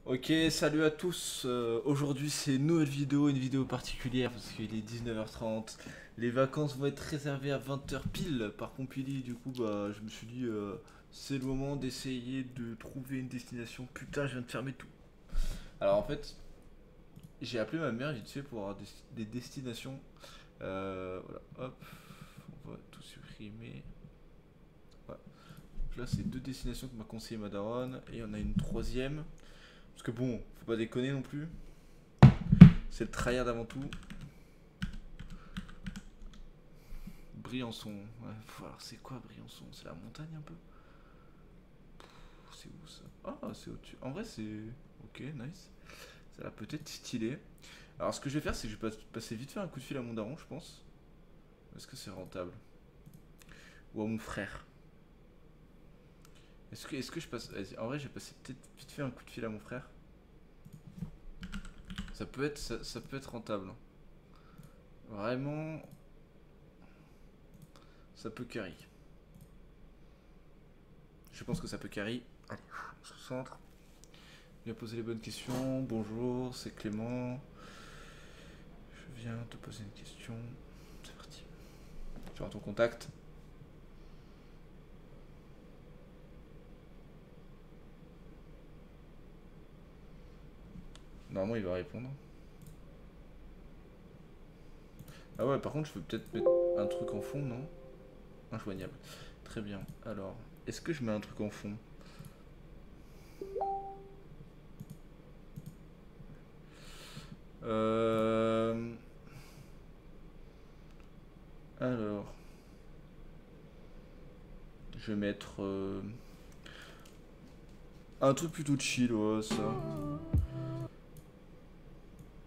Ok, salut à tous. Aujourd'hui, c'est une nouvelle vidéo, une vidéo particulière parce qu'il est 19h30. Les vacances vont être réservées à 20h pile par Pompili. Du coup, je me suis dit, c'est le moment d'essayer de trouver une destination. Putain, je viens de fermer tout. Alors en fait, j'ai appelé ma mère vite fait pour avoir des destinations. Voilà, hop, on va tout supprimer. Ouais. Donc là, c'est deux destinations que m'a conseillé ma daronne et on a une troisième. Parce que bon, faut pas déconner non plus. C'est le tryhard avant tout. Briançon. Ouais, alors c'est quoi Briançon? C'est la montagne un peu? C'est où ça? Ah, c'est au-dessus. En vrai, c'est. Ok, nice. Ça va peut-être stylé. Alors, ce que je vais faire, c'est que je vais passer vite faire un coup de fil à mon daron, je pense. Est-ce que c'est rentable? Ou à mon frère? Est-ce que je passe. Vas-y, en vrai, je vais passer peut-être vite fait un coup de fil à mon frère. Ça peut être rentable. Vraiment, ça peut carry. Je pense que ça peut carry. Allez, on se concentre. Bien poser les bonnes questions. Bonjour, c'est Clément. Je viens te poser une question. C'est parti. Tu auras ton contact. Normalement, il va répondre. Ah ouais, par contre, je peux peut-être mettre un truc en fond, non? Injoignable. Très bien. Alors, est-ce que je mets un truc en fond? Euh... Alors, je vais mettre un truc plutôt chill, ouais, ça.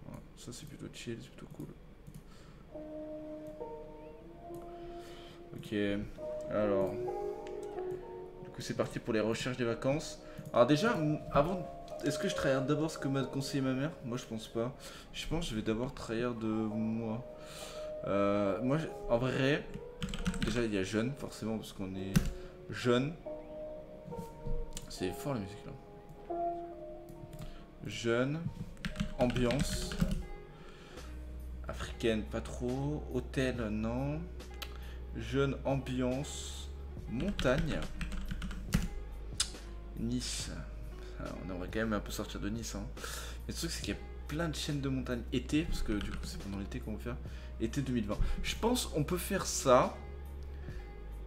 Ouais, ça, c'est plutôt chill, c'est plutôt cool. Ok, alors, du coup, c'est parti pour les recherches des vacances. Alors, déjà, avant, est-ce que je travaille d'abord ce que m'a conseillé ma mère? Moi, je pense pas. Je pense que je vais d'abord travailler de moi. Moi, en vrai, déjà, il y a jeune, forcément, parce qu'on est jeune. C'est fort la musique là. Jeune, ambiance, africaine, pas trop. Hôtel, non. Jeune, ambiance, montagne. Nice. Alors, on aimerait quand même un peu sortir de Nice. Hein. Mais le truc, c'est qu'il y a plein de chaînes de montagne été, parce que du coup, c'est pendant l'été qu'on va faire. Été 2020. Je pense qu'on peut faire ça.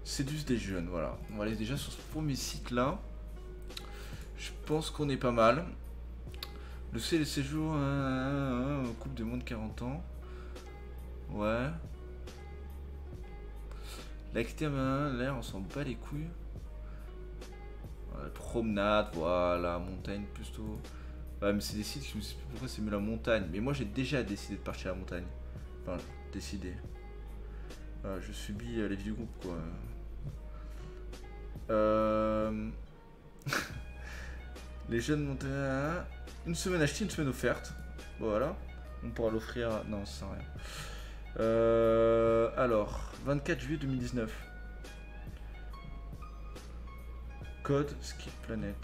Séduce des jeunes, voilà. On va aller déjà sur ce premier site là. Je pense qu'on est pas mal. Le séjour, couple de moins de 40 ans. Ouais. L'activité, l'air, on s'en bat les couilles. Ouais, promenade, voilà, montagne plutôt. Ouais, mais c'est des sites, je me sais plus pourquoi c'est mieux la montagne. Mais moi j'ai déjà décidé de partir à la montagne. Enfin, décidé. Voilà, je subis les vies du groupe quoi. Euh... les jeunes montagnards. Une semaine achetée, une semaine offerte. Voilà. On pourra l'offrir. Non, ça sert à rien. Alors, 24 juillet 2019. Code Skip Planet.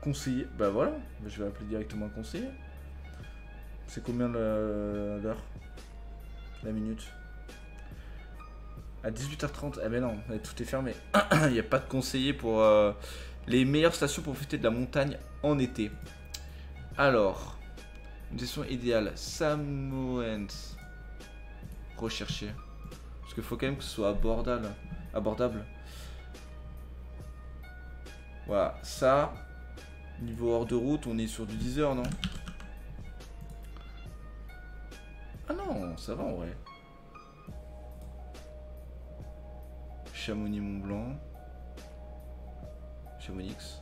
Conseiller. Bah voilà, je vais appeler directement un conseiller. C'est combien l'heure? La minute? À 18h30. Eh ben non, tout est fermé. Il n'y a pas de conseiller pour les meilleures stations pour profiter de la montagne en été. Alors, une station idéale. Samoens. Rechercher. Parce qu'il faut quand même que ce soit abordable. Voilà, ça. Niveau hors de route, on est sur du 10h, non? Ah non, ça va en vrai. Chamonix-Mont-Blanc. Chamonix.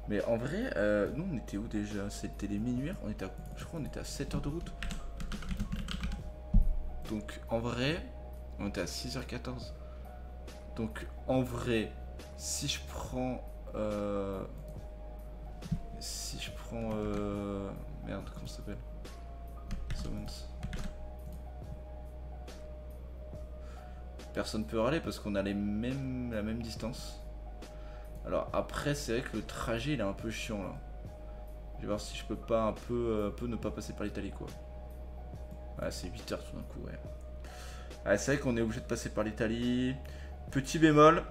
Mais en vrai, nous on était où déjà? C'était les Ménuires. Je crois qu'on était à 7 heures de route. Donc en vrai, on était à 6h14. Donc en vrai, si je prends... merde, comment ça s'appelle? Summons. Personne peut râler parce qu'on a la même distance. Alors après, c'est vrai que le trajet il est un peu chiant là. Je vais voir si je peux pas un peu ne pas passer par l'Italie quoi. Ah, c'est 8 heures tout d'un coup, ouais. Ah, c'est vrai qu'on est obligé de passer par l'Italie. Petit bémol.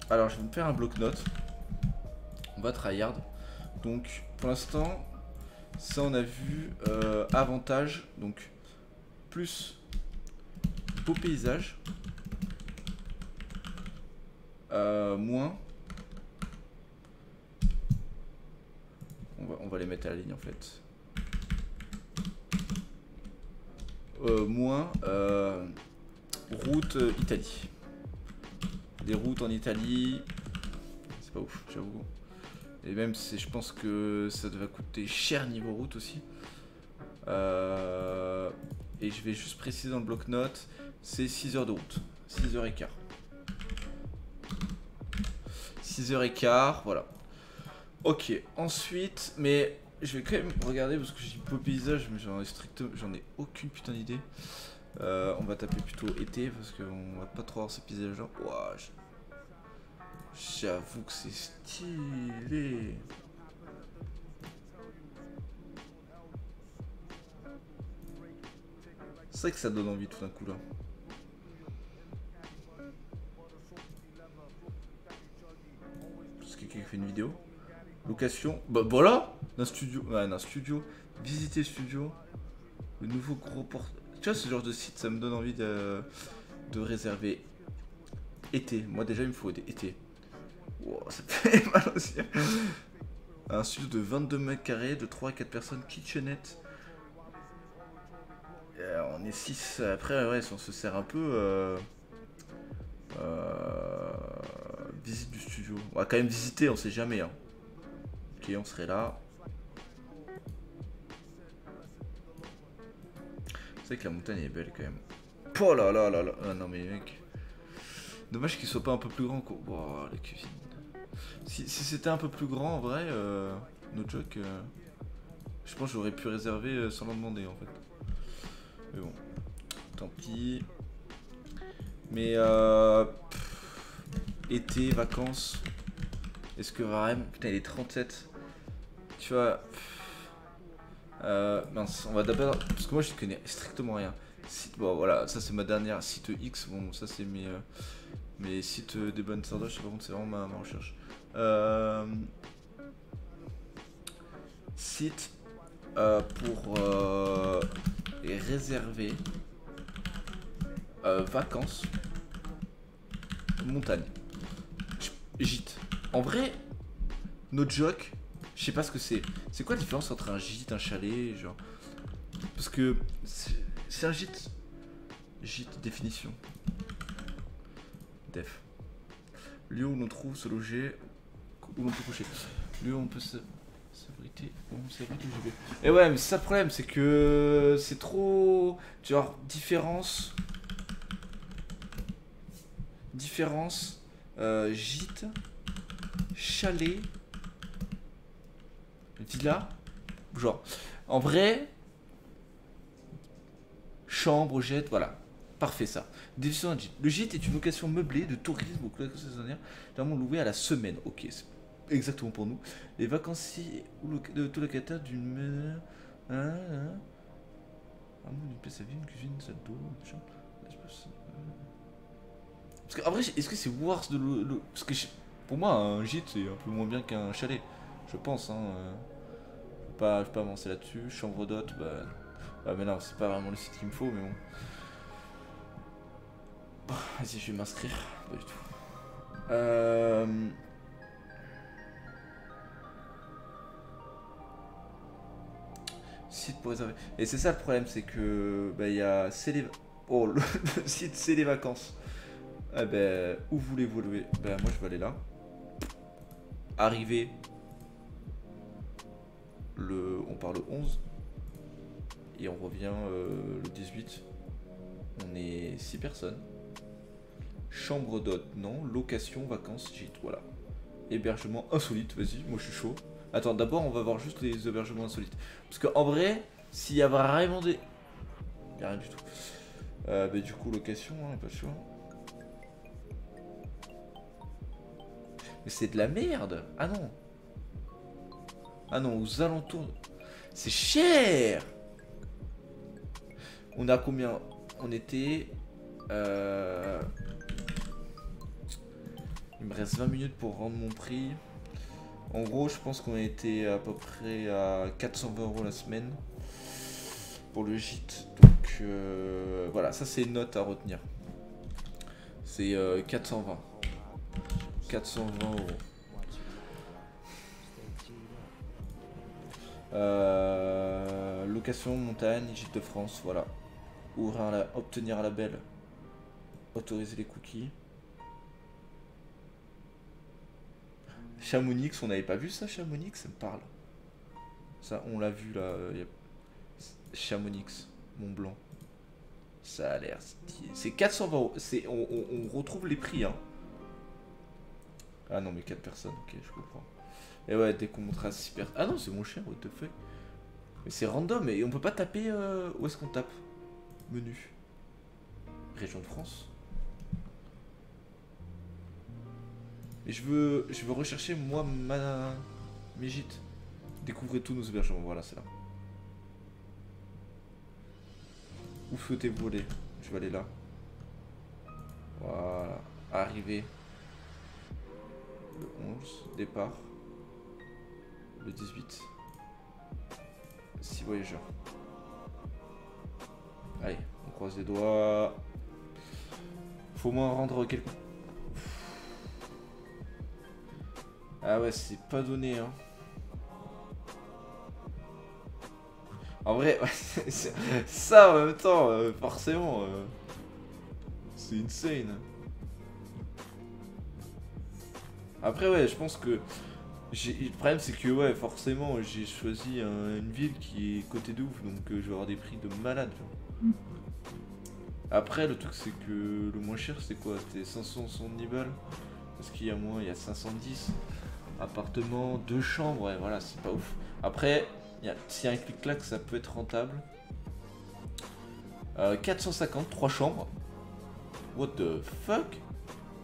Alors, je vais me faire un bloc-notes. On va tryhard. Donc, pour l'instant, ça on a vu avantage. Donc, plus beau paysage. Moins. On va les mettre à la ligne en fait. Moins route Italie. Des routes en Italie, c'est pas ouf, j'avoue. Et même, je pense que ça va coûter cher niveau route aussi. Et je vais juste préciser dans le bloc-notes, c'est 6 heures de route. 6h15. 6h15, voilà. Ok, ensuite, mais je vais quand même regarder parce que j'ai beau paysage, mais j'en ai aucune putain d'idée. On va taper plutôt été parce qu'on va pas trop avoir ces paysages là. Ouah, j'avoue que c'est stylé. C'est vrai que ça donne envie tout d'un coup là. Est-ce que quelqu'un fait une vidéo? Location. Bah voilà, d'un studio. Ouais, d'un studio. Visiter le studio. Le nouveau gros port. Tu vois, ce genre de site, ça me donne envie de réserver. Été. Moi déjà, il me faut été. Wow, ça fait mal aussi. Un studio de 22 mètres carrés, de 3 à 4 personnes, kitchenette. On est 6. Après, ouais, si on se sert un peu. Visite du studio. On va quand même visiter, on sait jamais. Hein. Ok, on serait là. C'est vrai que la montagne est belle quand même. Oh là là là là. Ah non mais mec. Dommage qu'il soit pas un peu plus grand quoi. Oh, la cuisine. Si c'était un peu plus grand en vrai, no joke, je pense que j'aurais pu réserver sans l'en demander en fait. Mais bon, tant pis. Mais été, vacances. Est-ce que vraiment. Putain, il est 37. Tu vois. Mince, on va d'abord. Parce que moi je connais strictement rien. Bon voilà, ça c'est ma dernière site X. Bon, ça c'est mes sites des bonnes sardoches. Par contre, c'est vraiment ma recherche. Site pour réserver vacances, montagne, gîte. En vrai, no joke, je sais pas ce que c'est. C'est quoi la différence entre un gîte, un chalet, genre? Parce que c'est un gîte. Gîte, définition. Def. Lieu où l'on trouve se loger, où l'on peut coucher. Lieu où on peut s'abriter, où on s'abrite où je vais. Et ouais, mais c'est ça le problème, c'est que c'est trop. Genre, différence. Gîte, chalet, villa. Genre, en vrai, chambre, jet, voilà. Parfait ça. Définition d'un gîte. Le gîte est une location meublée de tourisme ou location saisonnière, généralement louée à la semaine. Ok, c'est exactement pour nous. Les vacanciers ou de tout locataire d'une. D'une pièce à vivre, une cuisine, une salle d'eau, machin. Parce qu'en vrai, est-ce que c'est worse de l'eau? Parce que pour moi, un gîte c'est un peu moins bien qu'un chalet. Je pense, hein. Je vais pas avancer là-dessus. Chambre d'hôte, bah mais non, c'est pas vraiment le site qu'il me faut, mais bon. Vas-y, je vais m'inscrire. Pas du tout. Site pour réserver. Et c'est ça le problème, c'est que il y a oh, le site c'est les vacances. Eh ben, où voulez-vous louer? Ben moi je vais aller là. Arriver on part le 11 et on revient le 18. On est 6 personnes. Chambre d'hôte, non. Location, vacances, gîte, voilà. Hébergement insolite, vas-y, moi je suis chaud. Attends, d'abord on va voir juste les hébergements insolites. Parce qu'en vrai, s'il y a vraiment des... Il n'y a rien du tout. Bah, du coup, location, hein, pas sûr. Mais c'est de la merde. Ah non. Ah non, aux alentours. C'est cher. On a combien? On était... Il me reste 20 minutes pour rendre mon prix. En gros, je pense qu'on a été à peu près à 420 € la semaine pour le gîte. Donc voilà, ça c'est une note à retenir. C'est 420. 420 €. Location, montagne, gîte de France, voilà. Obtenir un label. Autoriser les cookies. Chamonix, on n'avait pas vu ça, Chamonix, ça me parle. Ça, on l'a vu là. Chamonix, Mont Blanc. Ça a l'air stylé. C'est 420 €. On retrouve les prix, hein. Ah non, mais 4 personnes, ok, je comprends. Et ouais, dès qu'on montera 6 personnes. Ah non, c'est mon chien, what the fuck. Mais c'est random, et on peut pas taper. Où est-ce qu'on tape? Menu. Région de France. Et je veux rechercher, moi, mes gîtes. Découvrez tous nos hébergements, voilà, c'est là. Où souhaitez-vous aller? Je vais aller là. Voilà. Arrivée. Le 11. Départ. Le 18. 6 voyageurs. Allez, on croise les doigts. Faut au moins rendre quelques... Ah ouais, c'est pas donné, hein. En vrai, ça en même temps, forcément, c'est insane. Après, ouais, je pense que... Le problème, c'est que, ouais, forcément, j'ai choisi une ville qui est côté de ouf, donc je vais avoir des prix de malade. Après, le truc, c'est que le moins cher, c'est quoi? C'était 570 balles. Parce qu'il y a moins, il y a 510. Appartement, 2 chambres, ouais, voilà, c'est pas ouf. Après, s'il y a un clic-clac, ça peut être rentable. 450, 3 chambres. What the fuck?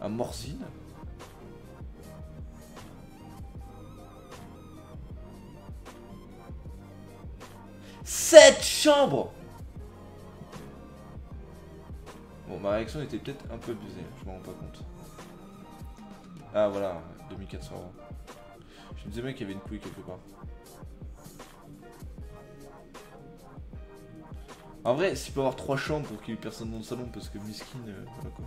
À Morzine. « 7 chambres !» Bon, ma réaction était peut-être un peu abusée, je m'en rends pas compte. Ah voilà, 2400 €. Je me disais bien qu'il y avait une couille quelque part. En vrai, s'il peut avoir 3 chambres pour qu'il y ait personne dans le salon, parce que miskin, voilà quoi.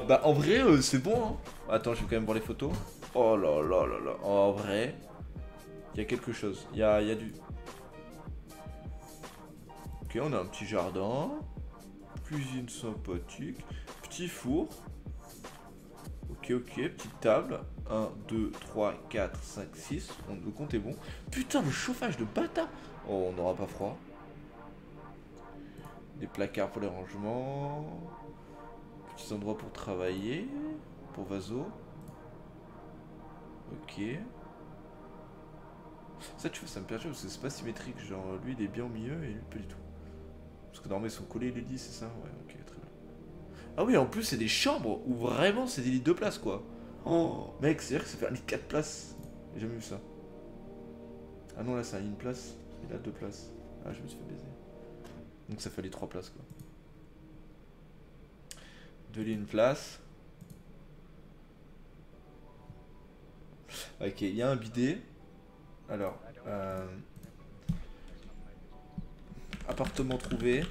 Bah en vrai, c'est bon, hein. Attends, je vais quand même voir les photos. Oh là là là là. En vrai, il y a quelque chose. Il y a du... Ok, on a un petit jardin. Cuisine sympathique. Petit four. Ok, ok, petite table. 1, 2, 3, 4, 5, 6. Le compte est bon. Putain, le chauffage de bâtard. Oh, on n'aura pas froid. Des placards pour les rangements. Petits endroits pour travailler. Pour Vaso. Ok. Ça, tu vois, ça me perturbe parce que c'est pas symétrique. Genre, lui, il est bien au milieu et lui, pas du tout. Parce que normalement, ils sont collés les lits, c'est ça? Ouais, ok, très bien. Ah oui, en plus, c'est des chambres où vraiment c'est des lits de place, quoi. Oh, mec, c'est-à-dire que ça fait un lit de 4 places. J'ai jamais vu ça. Ah non, là, c'est un lit de place. Et là, 2 places. Ah, je me suis fait baiser. Donc, ça fallait 3 places, quoi. 2 lits, une place. Ok, il y a un bidet. Alors, appartement trouvé.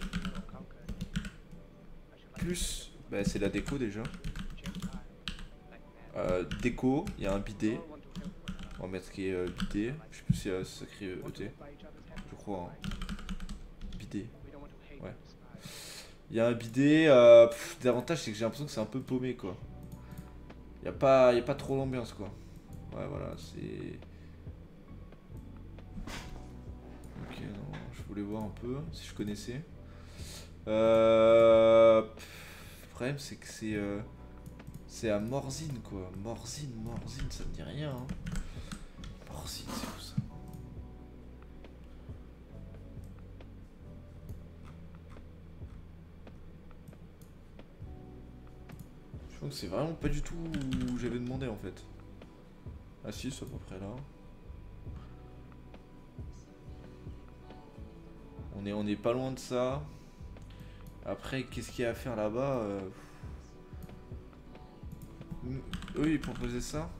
Plus, bah, c'est la déco déjà. Déco, il y a un bidet. On va mettre qui est bidet. Je sais plus si ça s'écrit ET. Je crois. Hein. Bidet. Ouais. Il y a un bidet. L'avantage, c'est que j'ai l'impression que c'est un peu paumé, quoi. Il n'y a pas trop l'ambiance, quoi. Ouais, voilà, c'est... Ok, non, je voulais voir un peu si je connaissais. Le problème, c'est que c'est à Morzine, quoi. Morzine, ça me dit rien. Hein. Morzine, c'est où ça? Je Donc c'est vraiment pas du tout où j'avais demandé en fait. Ah si, c'est à peu près là. On est pas loin de ça. Après, qu'est-ce qu'il y a à faire là-bas Eux, ils proposaient ça.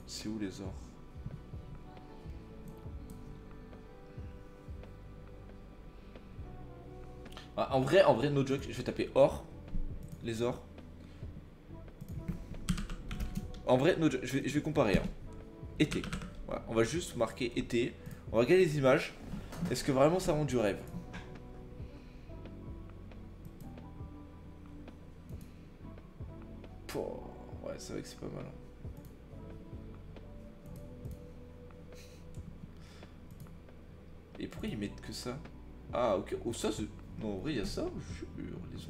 C'est où les ors? Ah, en vrai, no joke, je vais taper or. Les ors. En vrai, no joke, je vais comparer. Hein. Été. Voilà, on va juste marquer été. On va regarder les images. Est-ce que vraiment ça rend du rêve? Pouh, ouais, c'est vrai que c'est pas mal. Et pourquoi ils mettent que ça? Ah, ok. Oh, ça, c'est... Non, en vrai, il y a ça. Je les ont.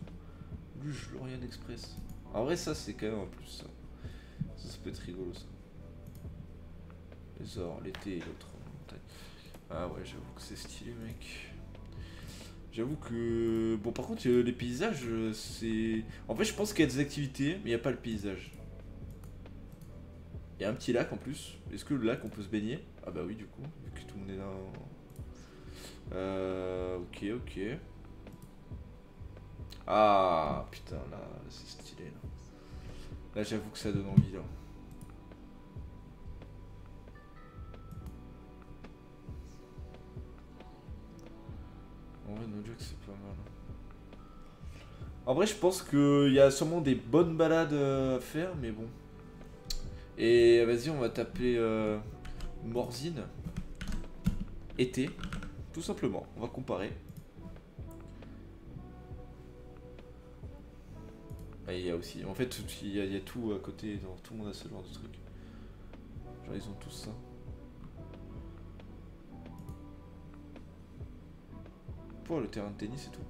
Luge Lorient Express. En vrai, ça, c'est quand même un plus, ça. Ça peut être rigolo, ça. Les ors, l'été et l'autre montagne. Ah ouais, j'avoue que c'est stylé, mec. J'avoue que... Bon, par contre, les paysages, c'est... En fait, je pense qu'il y a des activités, mais il n'y a pas le paysage. Il y a un petit lac, en plus. Est-ce que le lac, on peut se baigner? Ah bah oui, du coup, vu que tout le monde est là... Ok, ok. Ah, putain, là c'est stylé, là. Là, j'avoue que ça donne envie, là. En vrai, no joke, c'est pas mal. En vrai, je pense qu'il y a sûrement des bonnes balades à faire, mais bon. Et vas-y, on va taper Morzine. Été. Tout simplement, on va comparer. Ah, il y a aussi, en fait, il y a tout à côté, genre, tout le monde a ce genre de truc. Genre, ils ont tous ça. Pour le terrain de tennis et tout.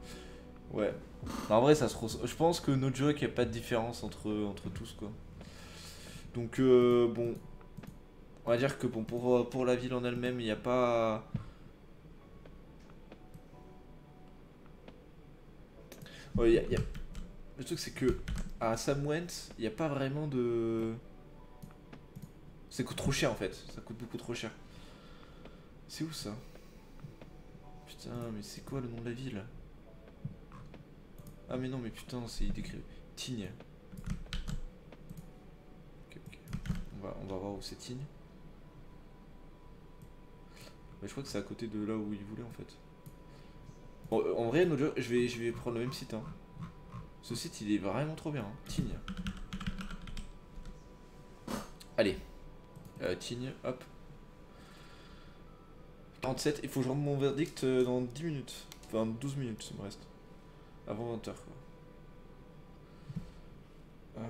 Ouais. Non, en vrai, ça se ressent. Je pense que no joke, il n'y a pas de différence entre tous, quoi. Donc, bon. On va dire que bon, pour la ville en elle-même, il n'y a pas... Ouais, y a... Le truc, c'est que à Samwent, il n'y a pas vraiment de... Ça coûte trop cher, en fait. Ça coûte beaucoup trop cher. C'est où, ça? Putain, mais c'est quoi le nom de la ville? Ah, mais non, mais putain, c'est décrit. Tignes. Ok, ok. On va voir où c'est Tignes. Mais je crois que c'est à côté de là où il voulait, en fait. Bon, en vrai, je vais prendre le même site. Hein. Ce site, il est vraiment trop bien. Hein. Tignes. Allez. Tignes, hop. 47, il faut que je rende mon verdict dans 10 minutes. Enfin, 12 minutes, ça me reste. Avant 20h, quoi.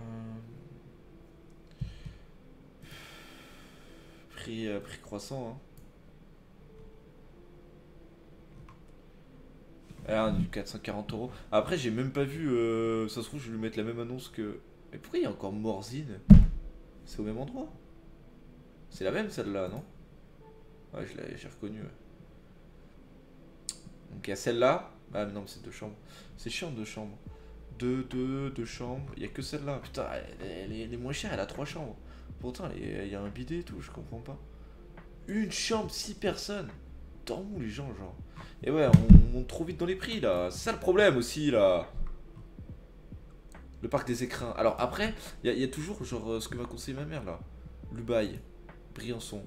Prix croissant, hein. Ah, du 440 euros. Après, j'ai même pas vu. Ça se trouve, je vais lui mettre la même annonce que. Mais pourquoi il y a encore Morzine? C'est au même endroit? C'est la même celle-là, non? Ouais, j'ai reconnu. Ouais. Donc il y a celle-là. Ah, mais non, mais c'est deux chambres. C'est chiant, deux chambres. Deux chambres. Il y a que celle-là. Putain, elle est moins chère, elle a trois chambres. Pourtant, il y a un bidet et tout, je comprends pas. Une chambre, 6 personnes. Dorment où les gens, genre? Et ouais, on monte trop vite dans les prix là. C'est ça le problème aussi là. Le parc des écrins. Alors après, il y a toujours genre ce que m'a conseillé ma mère là. Lubaï, Briançon.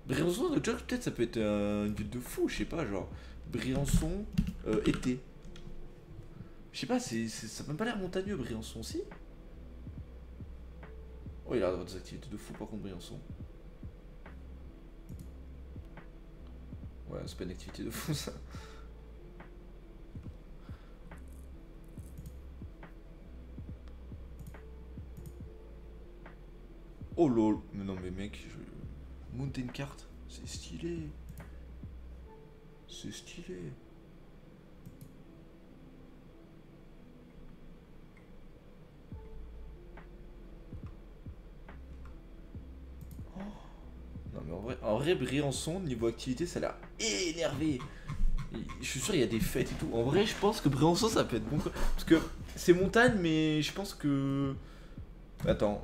Briançon, déjà peut-être ça peut être une ville de fou, je sais pas, genre. Briançon, été. Je sais pas, ça m'a pas l'air montagneux Briançon, si. Oh, il a l'air d'avoir des activités de fou par contre Briançon. Ouais, c'est pas une activité de fou ça. Oh lol, mais non mais mec, je vais monter une carte, c'est stylé. C'est stylé. Oh. Non mais en vrai Briançon, niveau activité, ça a l'air énervé. Je suis sûr il y a des fêtes et tout. En vrai, je pense que Briançon ça peut être bon. Parce que C'est montagne, mais je pense que... Attends.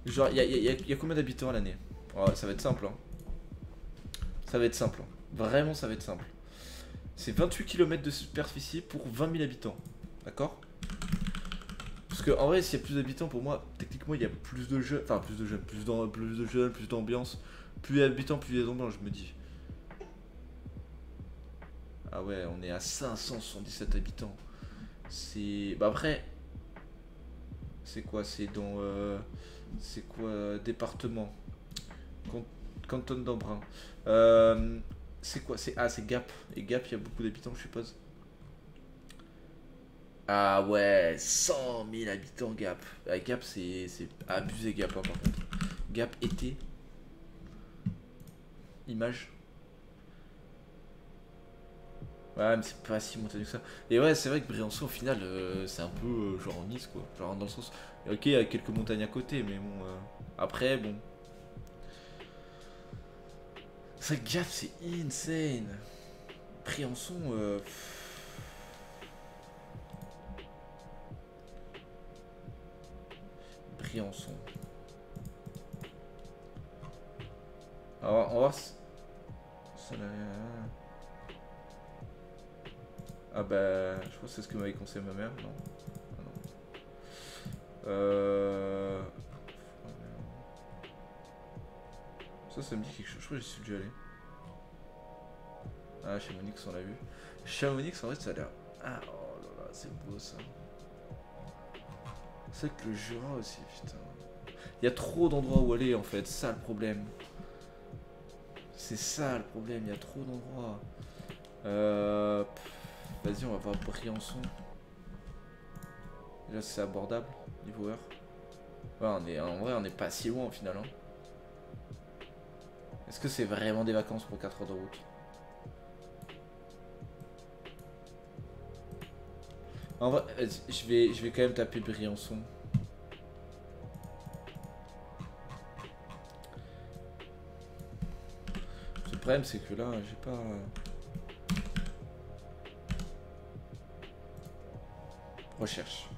Genre, y a combien d'habitants à l'année? Oh, ça va être simple, hein. Ça va être simple. Hein. Vraiment, ça va être simple. C'est 28 km de superficie pour 20 000 habitants. D'accord? Parce que en vrai, s'il y a plus d'habitants, pour moi, techniquement, il y a plus de jeunes. Enfin, plus de jeunes, plus de jeunes, plus d'ambiance. Plus il y a d'habitants, plus il y a d'ambiance, je me dis. Ah ouais, on est à 577 habitants. C'est... Bah après... C'est quoi? C'est dans... C'est quoi? Département. Canton d'Embrun. C'est quoi? C'est Gap. Et Gap, il y a beaucoup d'habitants, je suppose. Ah ouais, 100 000 habitants Gap. Gap, c'est abusé Gap, hein, par contre. Gap été. Image. Ouais, mais c'est pas si montagneux que ça. Et ouais, c'est vrai que Briançon, au final, c'est un peu genre Nice, quoi. Genre dans le sens... Ok, il y a quelques montagnes à côté, mais bon... Après, bon... C'est vrai que Gap, c'est insane. Briançon... Briançon. Alors, on va voir si... Ah bah... Je crois que c'est ce que m'avait conseillé ma mère, non? Ah non. Ça me dit quelque chose. Je crois que j'y suis déjà allé. Ah, Chamonix, on l'a vu. Chamonix, en vrai, ça a l'air... Ah, oh là là, c'est beau, ça. C'est vrai que le Jura aussi, putain. Il y a trop d'endroits où aller, en fait. C'est ça, le problème. C'est ça, le problème. Il y a trop d'endroits. Vas-y, on va voir Briançon. Déjà, c'est abordable, niveau heure. Ouais, en vrai, on n'est pas si loin, au final, hein. Est-ce que c'est vraiment des vacances pour 4 heures de route? En vrai, je vais quand même taper Briançon. Le problème, c'est que là, j'ai pas... Recherche.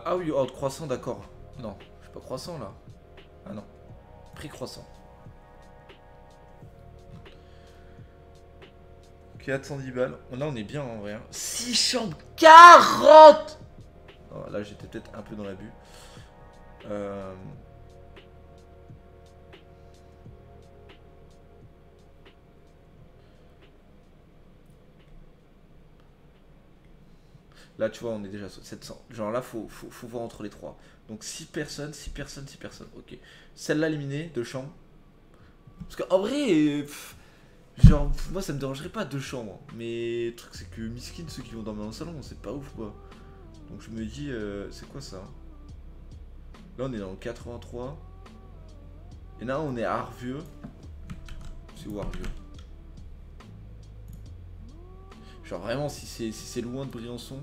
Ah oui, ordre croissant, d'accord. Non, je suis pas croissant, là. Ah non, prix croissant. 410 balles. Là, on est bien, en vrai. Hein. 6 chambres, 40. Oh, là, j'étais peut-être un peu dans l'abus. Là, tu vois, on est déjà sur 700. Genre là, faut voir entre les trois. Donc 6 personnes, 6 personnes, 6 personnes. Ok. Celle-là éliminée, 2 chambres. Parce qu'en vrai, genre, moi ça me dérangerait pas 2 chambres. Mais le truc, c'est que miskin, ceux qui vont dormir dans le salon, c'est pas ouf quoi. Donc je me dis, c'est quoi ça? Là, on est dans le 83. Et là, on est à Arvieux. C'est où Arvieux? Genre vraiment, si c'est loin de Briançon,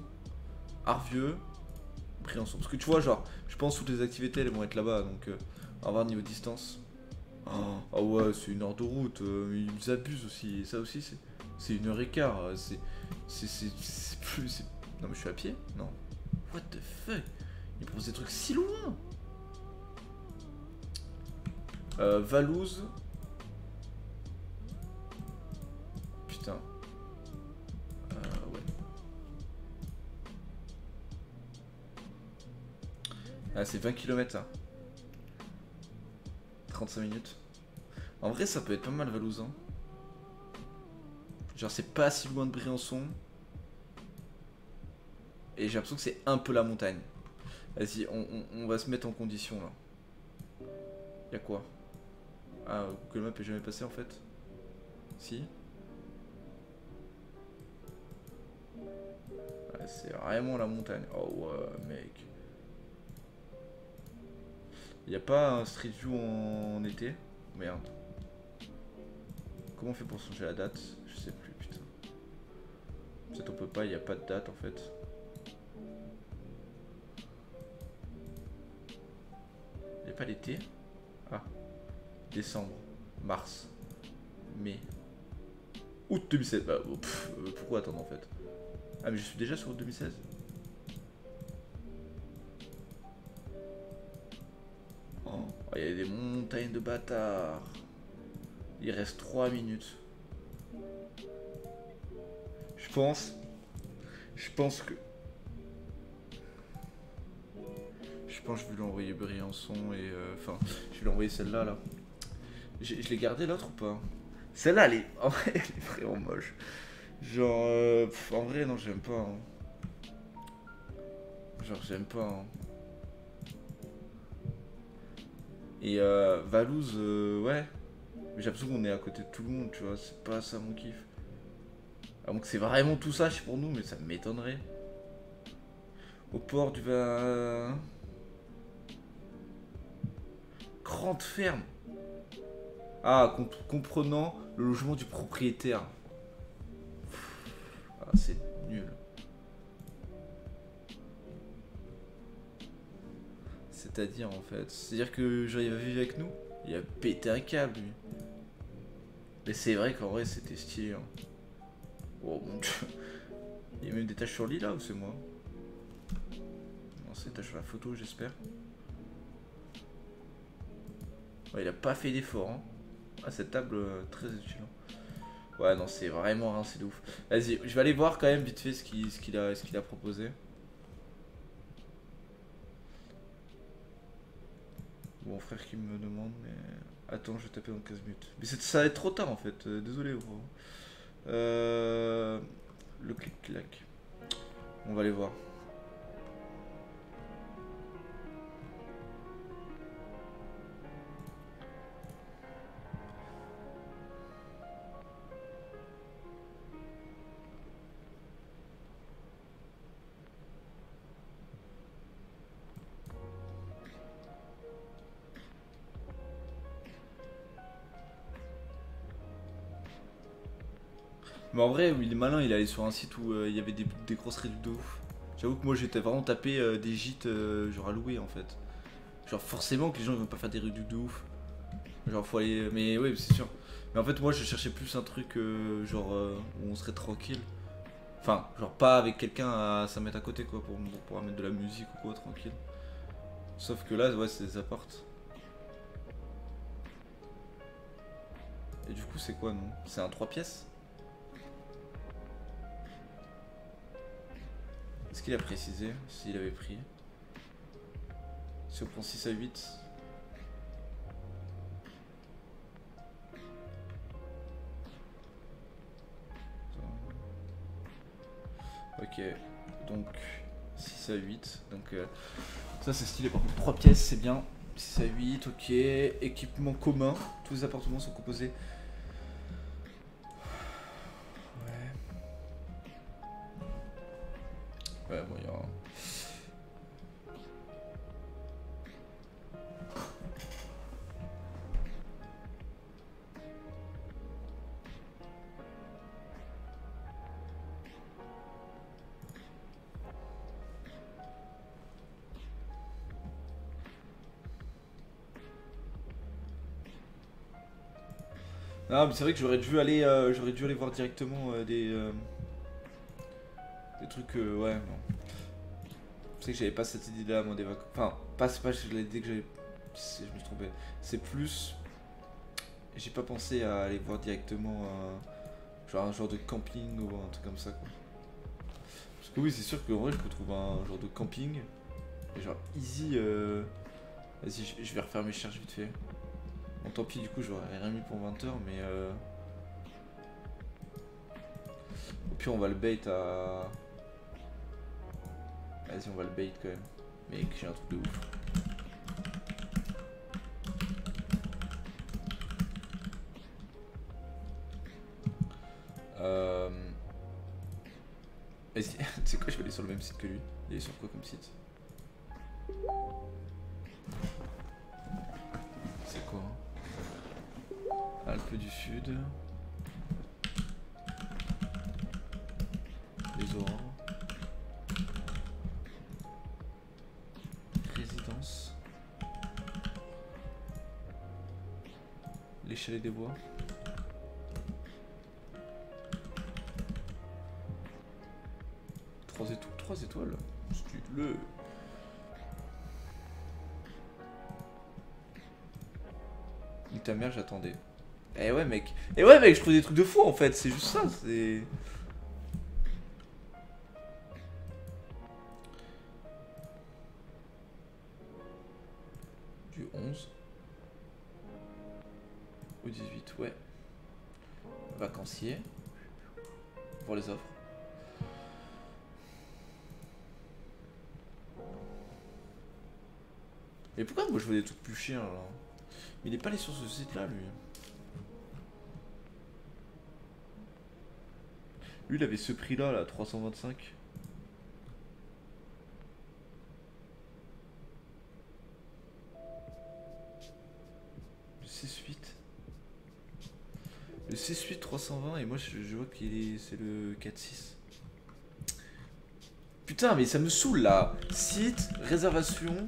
Arvieux, Briançon. Parce que tu vois, genre, je pense que toutes les activités elles vont être là-bas, donc on va voir niveau distance. Oh ouais, c'est 1 heure de route, ils abusent aussi. Et ça aussi, c'est 1 heure et quart. C'est plus. Non, mais je suis à pied? Non. What the fuck? Ils proposent des trucs si loin. Valouse. Putain. Ouais. Ah, c'est 20 km ça. 35 minutes. En vrai, ça peut être pas mal, Valouse. Hein. Genre, c'est pas si loin de Briançon. Et j'ai l'impression que c'est un peu la montagne. Vas-y, on va se mettre en condition là. Y'a quoi? Ah, Google Maps est jamais passé en fait. Si. Ouais, c'est vraiment la montagne. Oh ouais, mec. Y'a pas un Street View en été? Merde. Comment on fait pour changer la date? Je sais plus, putain. Peut-être on peut pas, y a pas de date en fait. Y'a pas l'été? Ah. Décembre. Mars. Mai. Août 2016. Bah, pourquoi attendre en fait? Ah, mais je suis déjà sur août 2016. Oh, il y a des montagnes de bâtards. Il reste 3 minutes. Je pense. Je pense que. Je pense que je vais lui envoyer Briançon et. Enfin, je vais lui envoyer celle-là là. Je l'ai gardé l'autre ou pas? Celle-là, elle est. En vrai, elle est vraiment moche. Genre. En vrai, non, j'aime pas. Hein. Genre, j'aime pas. Hein. Et Valouz, ouais. Mais j'ai l'impression qu'on est à côté de tout le monde, tu vois. C'est pas ça mon kiff. À moins que c'est vraiment tout ça pour nous, mais ça m'étonnerait. Au port du vin. Grande ferme. Ah, comprenant le logement du propriétaire. Ah, c'est nul. C'est-à-dire en fait. C'est-à-dire que genre il va vivre avec nous. Il a pété un câble lui. Mais c'est vrai qu'en vrai c'était stylé. Hein. Oh mon dieu. Il y a même des taches sur le lit là ou c'est moi? Non, c'est des taches sur la photo j'espère. Ouais, il a pas fait d'effort. Hein. Ah, cette table très utile. Ouais, non, c'est vraiment rien, c'est de ouf. Vas-y, je vais aller voir quand même vite fait ce qu'il a proposé. Mon frère qui me demande, mais. Attends, je vais taper dans 15 minutes. Mais ça va être trop tard en fait, désolé gros. Le clic-clac. On va aller voir. Mais en vrai, il est malin, il est allé sur un site où il y avait des grosses réductions de ouf. J'avoue que moi j'étais vraiment tapé des gîtes genre à louer en fait. Genre forcément que les gens ils vont pas faire des réductions de ouf. Genre faut aller. Mais oui, c'est sûr. Mais en fait, moi je cherchais plus un truc genre où on serait tranquille. Enfin, genre pas avec quelqu'un à s'en mettre à côté quoi pour pouvoir mettre de la musique ou quoi tranquille. Sauf que là, ouais, c'est des apparts. Et du coup, c'est quoi non? C'est un 3 pièces? Est-ce qu'il a précisé s'il avait pris? Si on prend 6 à 8. Ok, donc 6 à 8. Donc ça c'est stylé par contre. 3 pièces c'est bien. 6 à 8, ok. Équipement commun. Tous les appartements sont composés. Ouais. Ouais, bon, il y a un... Non, mais c'est vrai que j'aurais dû aller voir directement des trucs, ouais, non. C'est que j'avais pas cette idée-là, moi, des vacances. Enfin, c'est pas l'idée que j'avais. Je me suis trompé. C'est plus. J'ai pas pensé à aller voir directement genre un genre de camping ou un truc comme ça, quoi. Parce que oui, c'est sûr qu'en vrai, je peux trouver un genre de camping. Et genre easy. Vas-y, je vais refaire mes recherches vite fait. Bon, tant pis, du coup, j'aurais rien mis pour 20 h, mais. Au pire, on va le bait à. Vas-y, on va le bait quand même. Mec, j'ai un truc de ouf. Vas-y, tu sais quoi, je vais aller sur le même site que lui. Il est sur quoi comme site? C'est quoi hein? Alpes du Sud. Les aurores. Résidence. Les chalets des bois. étoiles. 3 étoiles. Le. Nique ta mère, j'attendais. Eh ouais mec. Eh ouais mec, je trouve des trucs de fou en fait, c'est juste ça, c'est... Du 11 au 18, ouais. Vacancier. Pour les offres. Mais pourquoi moi je vois des trucs plus chiens là? Mais il est pas allé sur ce site là lui. Lui il avait ce prix là, 325. Le C8. Le C8 320 et moi je vois qu'il est. C'est le 4-6. Putain mais ça me saoule là. Site, réservation,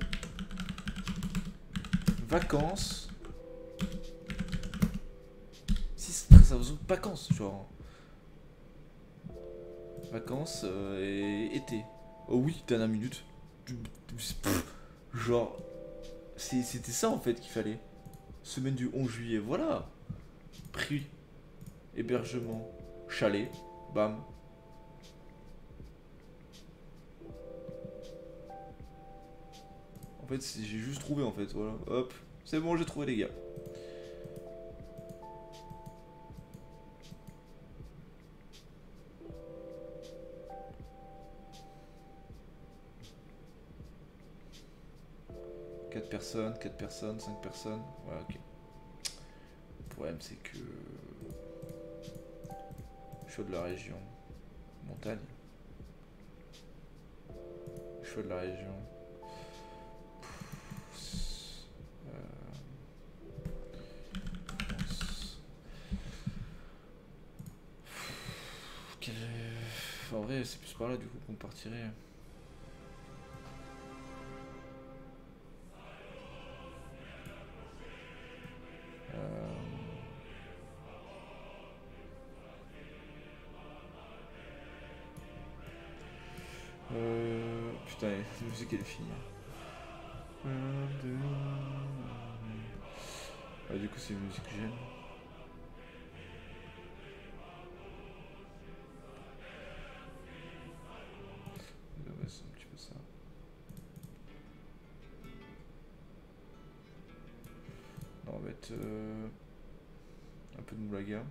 vacances. Réservation, vacances genre. Vacances et été. Oh oui, dernière minute. Genre, c'était ça en fait qu'il fallait. Semaine du 11 juillet, voilà. Prix, hébergement, chalet, bam. En fait, j'ai juste trouvé en fait, voilà. Hop, c'est bon, j'ai trouvé les gars. Quatre personnes, 5 personnes. Ouais, ok. Le problème, c'est que. Choix de la région. Montagne. Choix de la région. En vrai, c'est plus par là du coup qu'on partirait. Putain, la musique elle est finie. Ah, du coup, c'est une musique que j'aime. Ouais, c'est un petit peu ça. Non, on va mettre un peu de moulaga.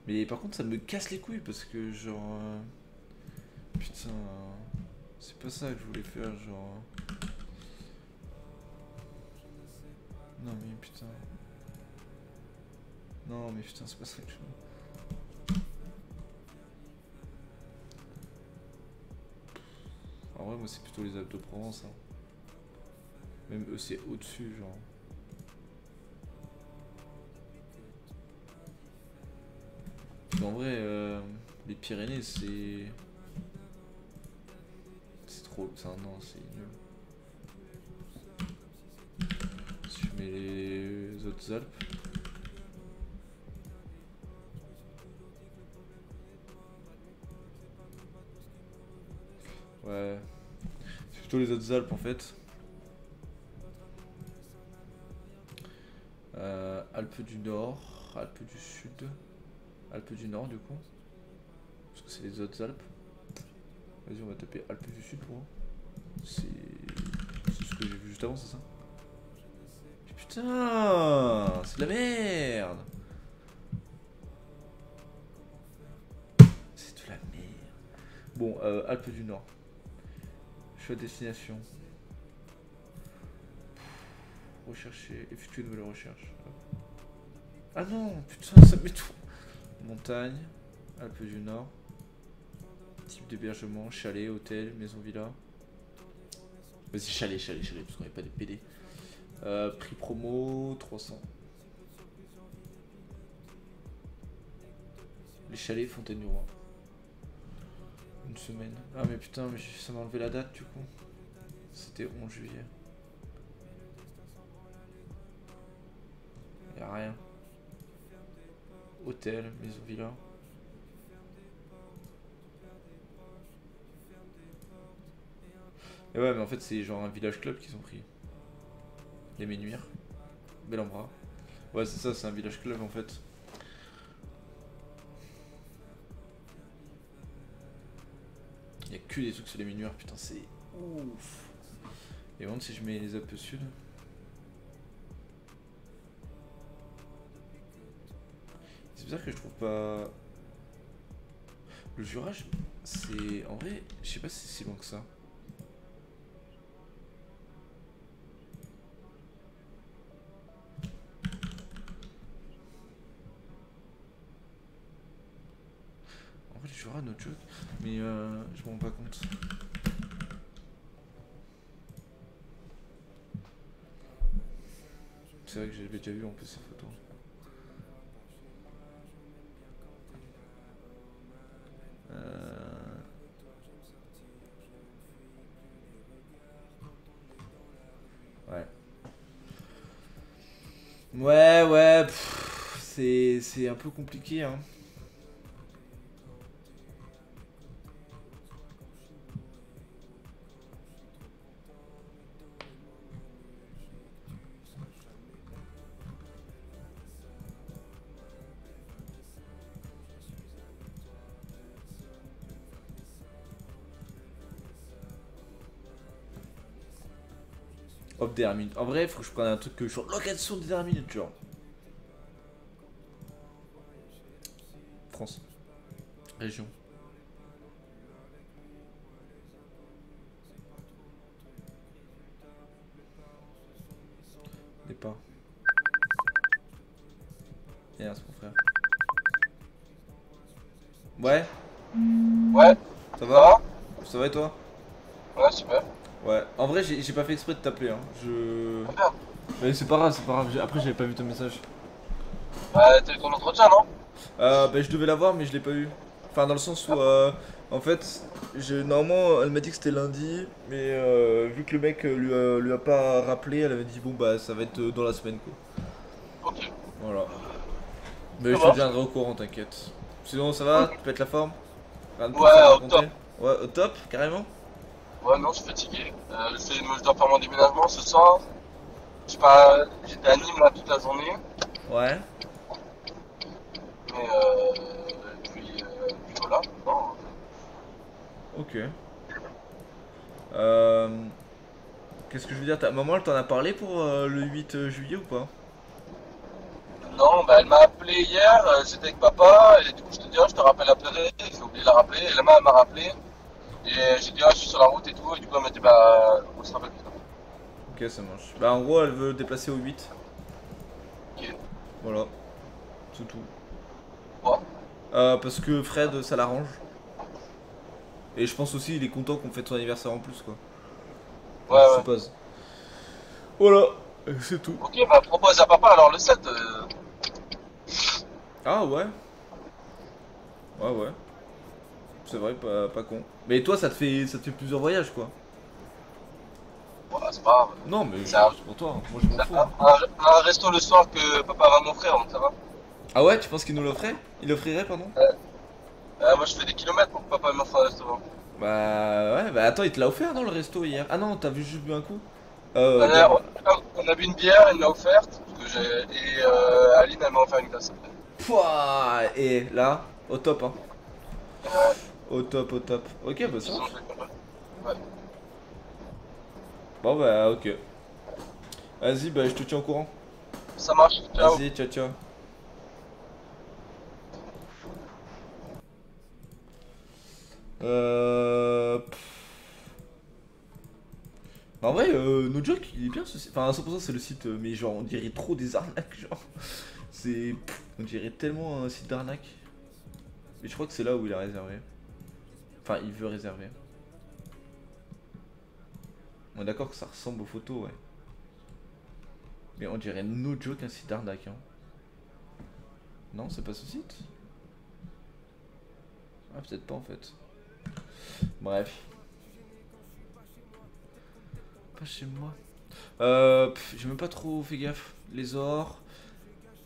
Mais par contre, ça me casse les couilles parce que, genre. Putain. C'est pas ça que je voulais faire, genre. Non, mais putain. Non, mais putain, c'est pas ça que je veux. En vrai, moi, c'est plutôt les Alpes de Provence. Hein. Même eux, c'est au-dessus, genre. Mais en vrai, les Pyrénées, c'est. C'est trop. Non, c'est nul. Si je mets les autres Alpes. Ouais. C'est plutôt les autres Alpes en fait. Alpes du Nord, Alpes du Sud, Alpes du Nord du coup. Parce que c'est les autres Alpes. Vas-y, on va taper Alpes du Sud pour moi. C'est ce que j'ai vu juste avant, c'est ça? Putain, c'est de la merde. C'est de la merde. Bon, Alpes du Nord. Choix de destination. Rechercher, effectuer une nouvelle recherche. Ah non, putain, ça met tout. Montagne, Alpes du Nord. Type d'hébergement, chalet, hôtel, maison, villa. Vas-y, chalet, parce qu'on n'est pas des PD. Prix promo, 300. Les chalets, Fontaine du Roi. Une semaine. Ah mais putain, mais ça m'a enlevé la date du coup. C'était 11 juillet. Y'a rien. hôtel, maison villa. Et ouais, mais en fait, c'est genre un village club qu'ils ont pris. Les Ménuires. Bellambra. Ouais, c'est ça, c'est un village club en fait. Il y a que des trucs sur les Ménuires, putain, c'est ouf. Et bon, si je mets les Alpes Sud. C'est bizarre que je trouve pas. Le Jura, c'est. En vrai, je sais pas si c'est si loin que ça. En vrai, le Jura, no joke. Mais je m'en rends pas compte. C'est vrai que j'avais déjà vu en plus ces photos. Ouais. Ouais, c'est un peu compliqué, hein. Hop, dernière minute. En vrai, faut que je prenne un truc que je suis en location des dernières minutes, genre. France. Région. Départ. Et c'est mon frère. Ouais, Ouais, ça ça va? va? Ça va et toi? Ouais, super. Ouais. En vrai, j'ai pas fait exprès de t'appeler, hein. Ah, merde. Mais c'est pas grave, c'est pas grave. Après, j'avais pas vu ton message. T'as eu ton entretien, non? Bah, je devais l'avoir, mais je l'ai pas eu. Enfin, dans le sens où, en fait, normalement, elle m'a dit que c'était lundi, mais vu que le mec lui a pas rappelé, elle avait dit bon bah ça va être dans la semaine quoi. Ok, Voilà. Mais ça je te marche. tiendrai au courant, t'inquiète. Sinon, ça va? Tu pètes la forme? Rien de plus à Ouais, au top. raconter? Ouais, au top, carrément? Ouais, non, je suis fatigué. Je dois faire mon déménagement ce soir. Je sais pas, j'étais à Nîmes là toute la journée. Ouais. Mais puis voilà. Non, Ok. Euh, Qu'est-ce que je veux dire? Ta maman, elle t'en a parlé pour le 8 juillet ou pas? non, bah elle m'a appelé hier, c'était avec papa, et du coup je te dis, ah, je te rappelle après, j'ai oublié de la rappeler, et la main elle m'a rappelé, et j'ai dit, ah, je suis sur la route et tout, et du coup elle m'a dit, bah, on se rappelle plus tard. Ok, ça marche. Bah, en gros, elle veut le déplacer au 8. Ok, Voilà, c'est tout. bon, Parce que Fred, ça l'arrange. Et je pense aussi, il est content qu'on fête son anniversaire en plus, quoi. ouais, Enfin, je ouais. suppose. Voilà, c'est tout. Ok, bah propose à papa alors le 7. Ah ouais, ouais, ouais. C'est vrai, pas con. Mais toi, ça te fait plusieurs voyages, quoi. Voilà, c'est pas grave. Non, mais C'est un, c'est pour toi, hein. Moi je m'en c'est fous, hein. un resto le soir que papa va m'offrir, donc ça va. Ah ouais, tu penses qu'il nous l'offrait? Il offrirait, pardon? Moi je fais des kilomètres pour que papa m'offre un restaurant. Bah ouais, bah attends, il te l'a offert dans le resto hier. Ah non, t'as juste bu un coup? Euh, Dernièrement. on a bu une bière, il me l'a offerte, et Aline elle m'a offert une glace. Pouah, et là, au top, hein. Euh, Au top, au top. Ok, bah ça Ils ont marche. joué comme ça. Ouais. Bon bah ok. Vas-y, bah je te tiens au courant. Ça marche, ciao. Vas-y, ciao, ciao. Pff. Bah, en vrai, no joke, il est bien ce site. Enfin, à 100% c'est le site, mais genre on dirait trop des arnaques, genre. On dirait tellement un site d'arnaque. Mais je crois que c'est là où il a réservé. Enfin, il veut réserver. On est d'accord que ça ressemble aux photos, ouais. Mais on dirait no joke un site d'arnaque, hein. Non, c'est pas ce site? Ah, peut-être pas en fait. Bref. Pas chez moi. J'ai même pas trop fait gaffe. Les ors.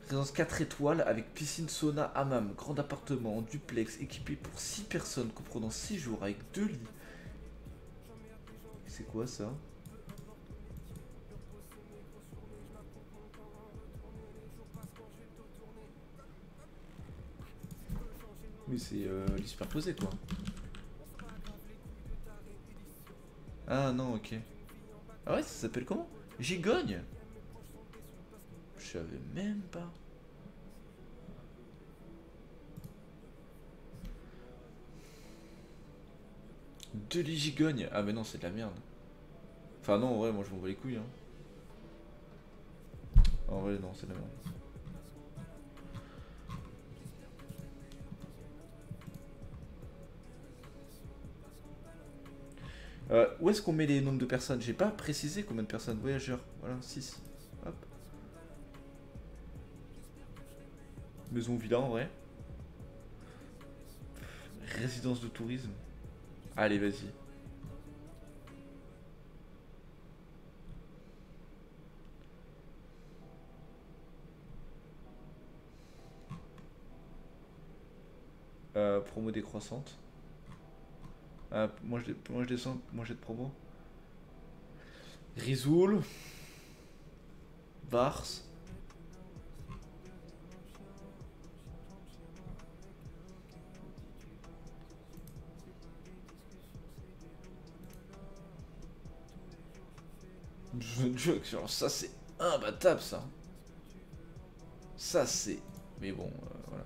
Résidence 4 étoiles avec piscine, sauna, hammam, grand appartement, en duplex, équipé pour 6 personnes, comprenant 6 jours avec 2 lits. C'est quoi ça? Oui, c'est lit superposé quoi. Ah non, ok. Ah ouais, ça s'appelle comment? Gigogne? Je savais même pas. Deux lits gigognes. Ah mais non, c'est de la merde. Enfin non, en vrai, moi je m'en bats les couilles. Hein. En vrai, non, c'est de la merde. Où est-ce qu'on met les nombres de personnes? J'ai pas précisé combien de personnes. Voyageurs. Voilà, 6. Hop. Maison villa en vrai. Résidence de tourisme. Allez, vas-y. Promo décroissante. Moi je descends, moi j'ai de promo. Risoul. Vars. Je joke, genre ça c'est imbattable ça. Ça c'est. Mais bon, voilà.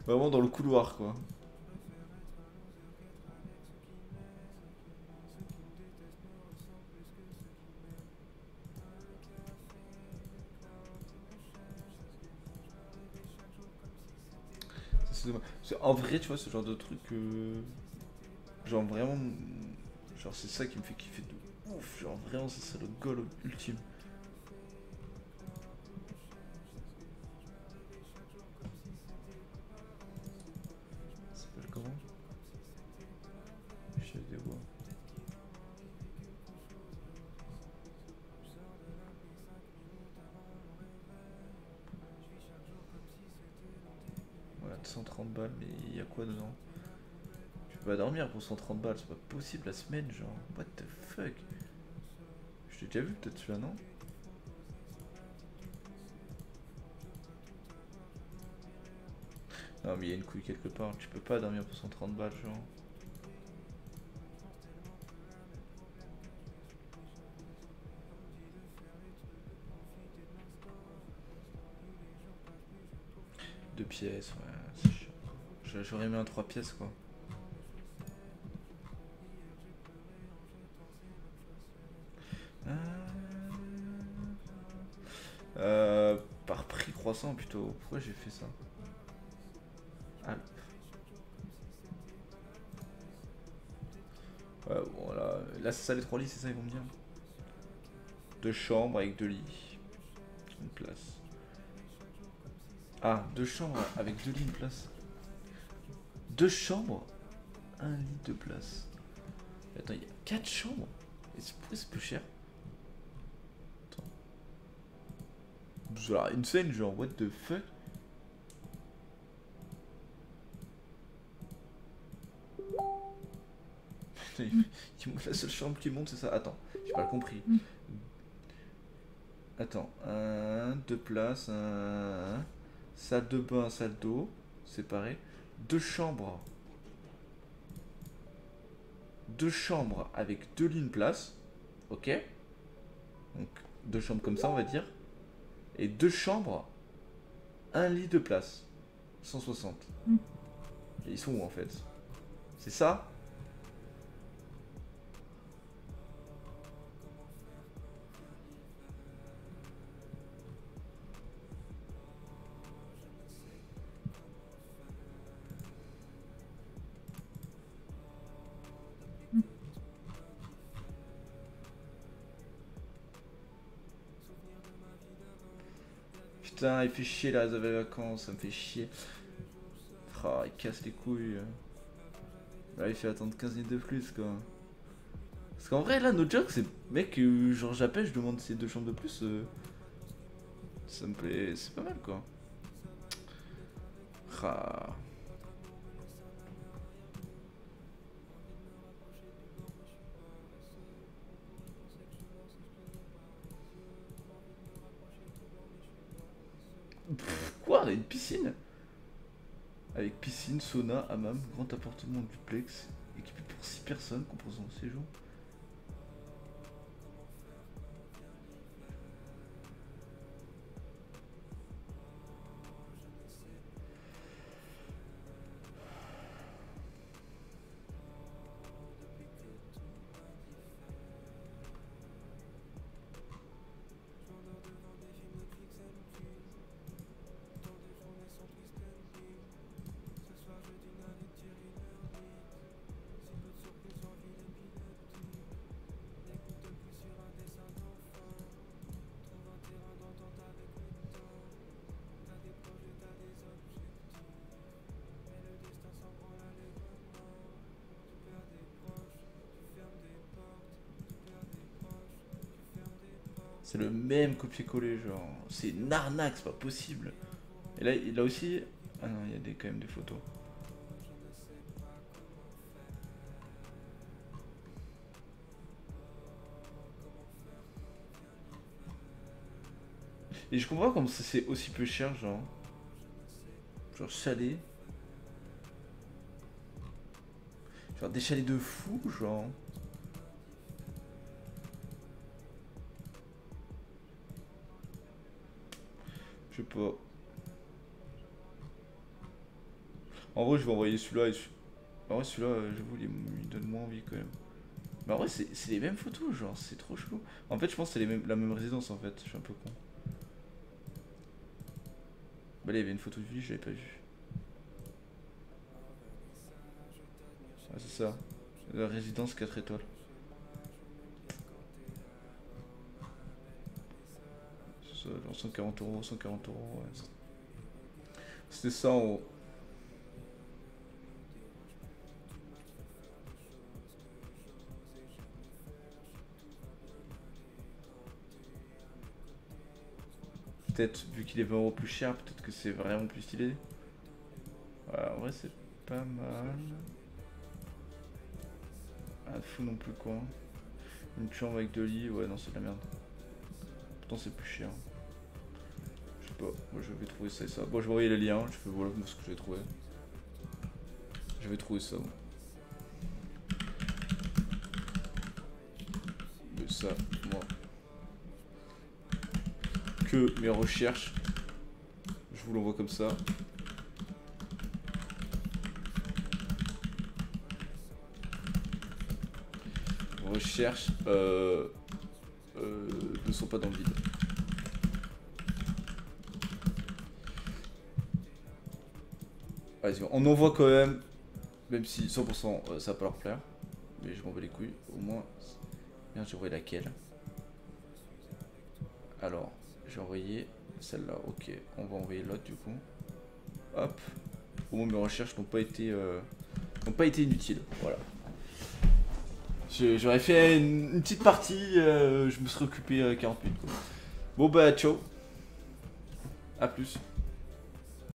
Vraiment dans le couloir quoi. En vrai, tu vois, ce genre de truc. Genre vraiment. Genre c'est ça qui me fait kiffer de ouf. Genre vraiment, c'est le goal ultime. Ça s'appelle comment? Je des voix. Voilà, 130 balles, mais il y a quoi dedans? Je peux pas dormir pour 130 balles, c'est pas possible la semaine, genre. What the fuck? Je t'ai déjà vu peut-être celui-là, non? Non, mais il y a une couille quelque part, tu peux pas dormir pour 130 balles, genre. Deux pièces, ouais, c'est chiant. J'aurais mis un 3 pièces, quoi. Par prix croissant plutôt. Pourquoi j'ai fait ça? Ah. Ouais, bon, là c'est ça les 3 lits, c'est ça, ils vont me dire. 2 chambres avec 2 lits. Une place. Ah, 2 chambres avec 2 lits, une place. 2 chambres, un lit de place. Attends, il y a 4 chambres. Et pourquoi c'est plus cher? Attends. Genre, une scène, genre, what the fuck? La seule chambre qui monte, c'est ça. Attends, j'ai pas compris. Attends, deux places, salle de bain, salle d'eau, séparé. Deux chambres. Deux chambres avec 2 lits de place. Ok. Donc, 2 chambres comme ça, on va dire. Et 2 chambres, un lit de place. 160. Et ils sont où en fait? C'est ça? Putain, il fait chier la réserve des vacances, ça me fait chier. Ah, il casse les couilles. Là, il fait attendre 15 minutes de plus, quoi. Parce qu'en vrai, là, no joke, c'est mec, genre j'appelle, je demande ces 2 chambres de plus. Ça me plaît, c'est pas mal, quoi. Ah. Quoi, on a une piscine? Avec piscine, sauna, hammam, grand appartement duplex, équipé pour 6 personnes, composant le séjour. C'est le même copier-coller, genre. C'est une arnaque, c'est pas possible. Et là, il a aussi. Ah non, il y a quand même des photos. Et je comprends pas comment c'est aussi peu cher, genre. Genre chalet. Genre des chalets de fou, genre. Je sais pas. En vrai, je vais envoyer celui-là. En vrai, celui-là, j'avoue, il donne moins envie quand même. Mais en vrai, c'est les mêmes photos, genre, c'est trop chelou. En fait, je pense que c'est la même résidence en fait. Je suis un peu con. Bah là, il y avait une photo de vie, je l'avais pas vue. Ah, c'est ça. La résidence 4 étoiles. C'est ça, genre 140 euros, 140 euros. Ouais. C'était ça en haut. Peut-être, vu qu'il est 20 euros plus cher, peut-être que c'est vraiment plus stylé. Voilà, en vrai, c'est pas mal. Ah, fou non plus, quoi. Une chambre avec 2 lits, ouais, non, c'est de la merde. Pourtant, c'est plus cher. Je sais pas, moi je vais trouver ça et ça. Bon, je vais envoyer les liens, je fais voilà ce que j'ai trouvé. Je vais trouver ça. Mais ça, moi. Que mes recherches. Je vous l'envoie comme ça. Recherches ne sont pas dans le vide. Vas-y, on envoie quand même si 100% ça va pas leur plaire. Mais je m'en bats les couilles, au moins. Merde, j'ai envoyé laquelle? Alors, j'ai envoyé celle-là, ok. On va envoyer l'autre du coup. Hop. Au moins mes recherches n'ont pas été inutiles. Voilà. J'aurais fait une petite partie, je me serais occupé 40 minutes quoi. Bon bah ciao. A plus.